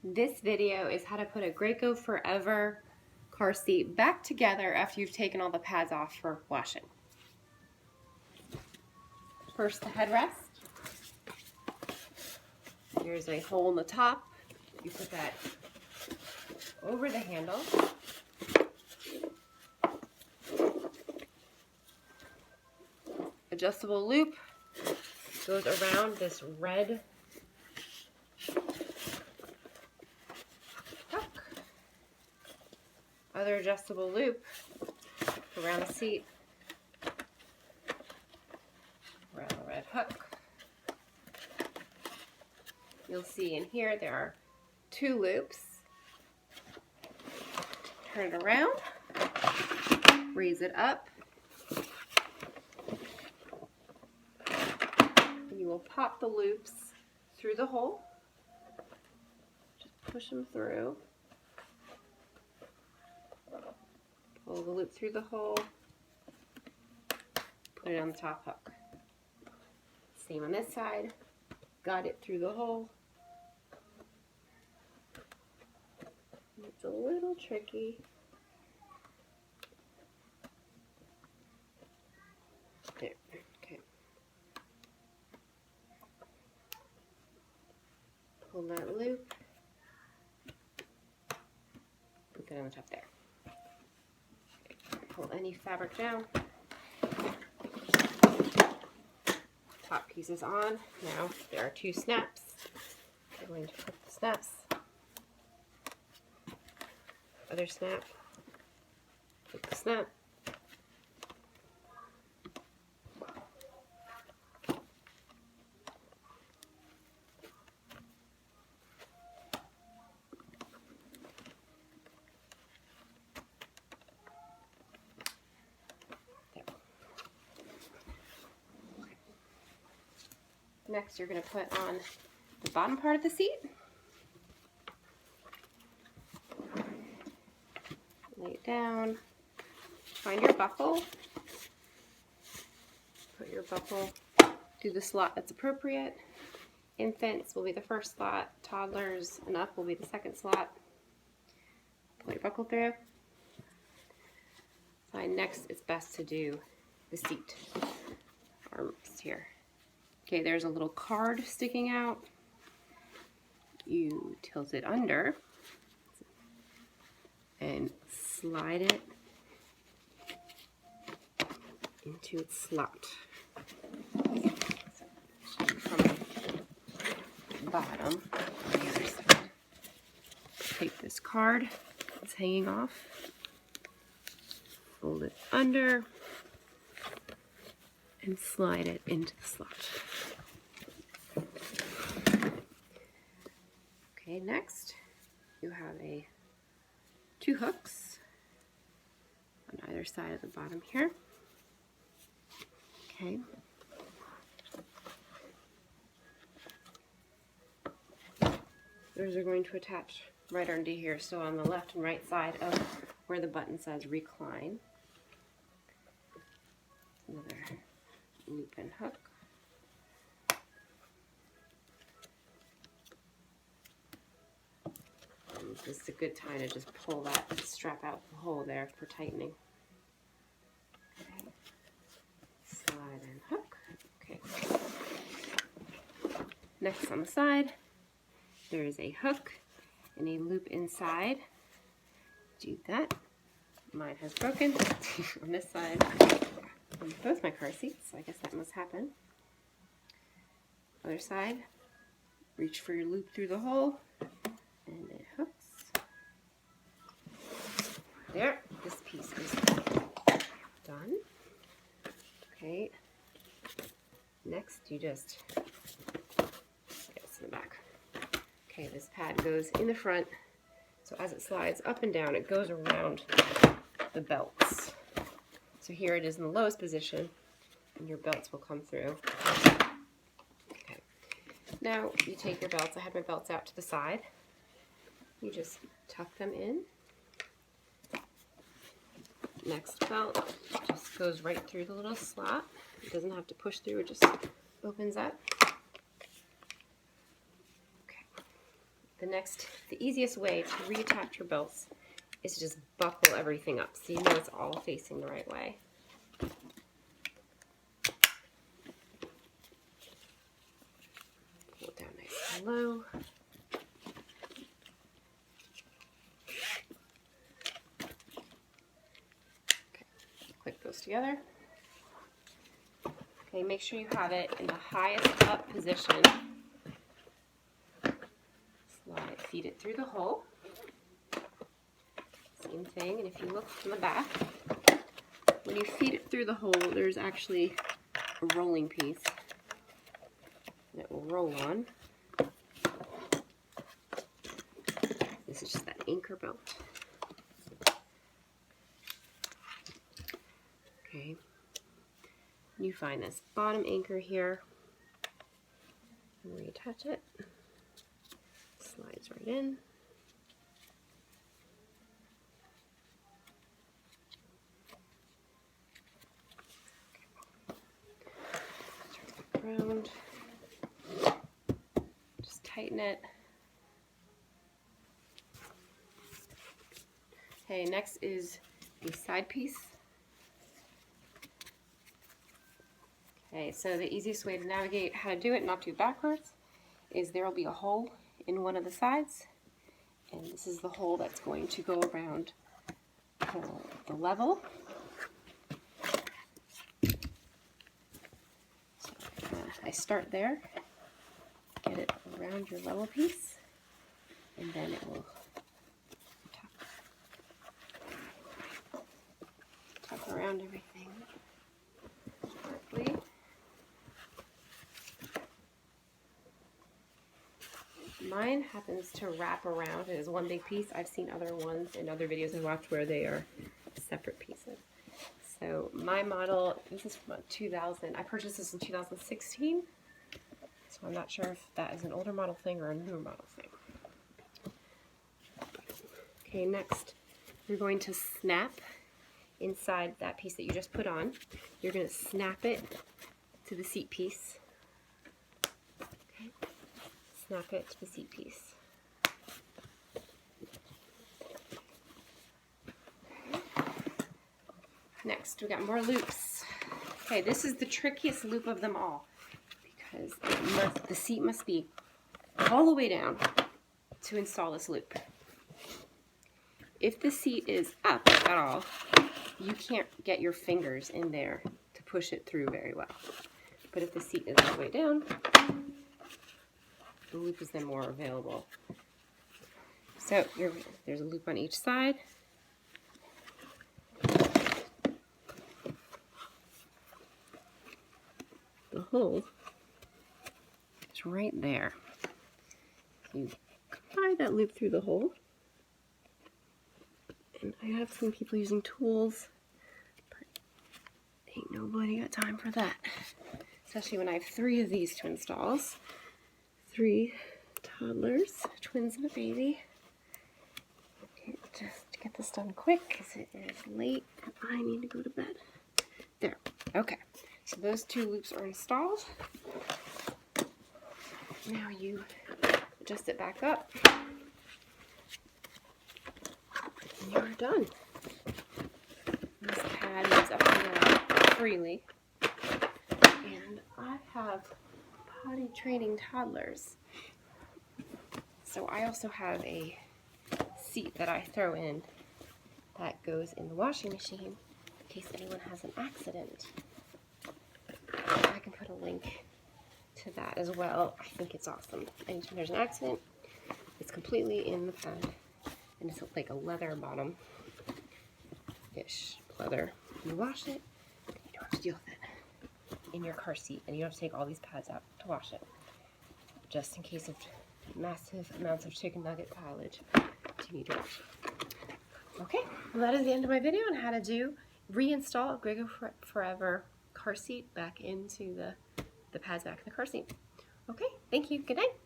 This video is how to put a Graco Forever car seat back together after you've taken all the pads off for washing. First, the headrest. Here's a hole in the top. You put that over the handle. Adjustable loop goes around this red hook. Other adjustable loop around the seat, around the red hook. You'll see in here there are 2 loops. Turn it around, raise it up, and you will pop the loops through the hole. Just push them through. Pull the loop through the hole, put it on the top hook. Same on this side, got it through the hole. It's a little tricky. There, okay. Pull that loop, put that on the top there. Pull any fabric down. Top piece is on. Now there are 2 snaps. I'm going to put the snaps. Other snap. Put the snap. Next, you're going to put on the bottom part of the seat. Lay it down. Find your buckle. Put your buckle through the slot that's appropriate. Infants will be the first slot. Toddlers and up will be the second slot. Pull your buckle through. Fine. Next, it's best to do the seat arms here. Okay, there's a little card sticking out. You tilt it under and slide it into its slot. So from the bottom, on the other side. Take this card that's hanging off, fold it under, and slide it into the slot. Okay, next you have 2 hooks on either side of the bottom here. Okay. Those are going to attach right under here, so on the left and right side of where the button says recline. Another loop and hook. And this is a good time to just pull that strap out the hole there for tightening. Okay. Slide and hook. Okay. Next on the side, there is a hook and a loop inside. Do that. Mine has broken on this side. On both my car seats, so I guess that must happen. Other side, reach for your loop through the hole, and it hooks. There, this piece is done. Okay, next you just get this in the back. Okay, this pad goes in the front, so as it slides up and down, it goes around the belts. So here it is in the lowest position, and your belts will come through. Okay. Now you take your belts. I have my belts out to the side. You just tuck them in. Next belt just goes right through the little slot. It doesn't have to push through, it just opens up. Okay. the easiest way to reattach your belts is to just buckle everything up so you know it's all facing the right way. Pull it down nice and low. Okay, click those together. Okay, make sure you have it in the highest up position. Slide, feed it through the hole. Same thing, and if you look from the back, when you feed it through the hole, there's actually a rolling piece that will roll on. This is just that anchor belt. Okay, you find this bottom anchor here, and reattach it. Slides right in. Around, just tighten it. Okay, next is the side piece. Okay, so the easiest way to navigate how to do it, not do it backwards, is there will be a hole in one of the sides, and this is the hole that's going to go around the level. I start there, get it around your level piece, and then it will tuck around everything correctly. Mine happens to wrap around. It is one big piece. I've seen other ones in other videos I watched where they are separate pieces. So my model, this is from 2000. I purchased this in 2016. So I'm not sure if that is an older model thing or a newer model thing. Okay, next you're going to snap inside that piece that you just put on. You're going to snap it to the seat piece. Okay. Snap it to the seat piece. Next, we got more loops. Okay, this is the trickiest loop of them all because the seat must be all the way down to install this loop. If the seat is up at all, you can't get your fingers in there to push it through very well. But if the seat is all the way down, the loop is then more available. So there's a loop on each side. The hole is right there. You slide that loop through the hole. And I have seen people using tools, but ain't nobody got time for that. Especially when I have 3 of these to install. 3 toddlers, twins and a baby. Okay, just to get this done quick because it is late and I need to go to bed. There. Okay. So those 2 loops are installed. Now you adjust it back up. And you're done. This pad moves up and down freely. And I have potty training toddlers. So I also have a seat that I throw in that goes in the washing machine in case anyone has an accident. I can put a link to that as well. I think it's awesome. Anytime there's an accident, it's completely in the pad. And it's like a leather bottom-ish leather. You wash it, you don't have to deal with it in your car seat. And you don't have to take all these pads out to wash it. Just in case of massive amounts of chicken nugget silage, you need to wash it. Okay, well that is the end of my video on how to reinstall a Graco Forever car seat back into the pads back in the car seat. Okay, thank you. Good night.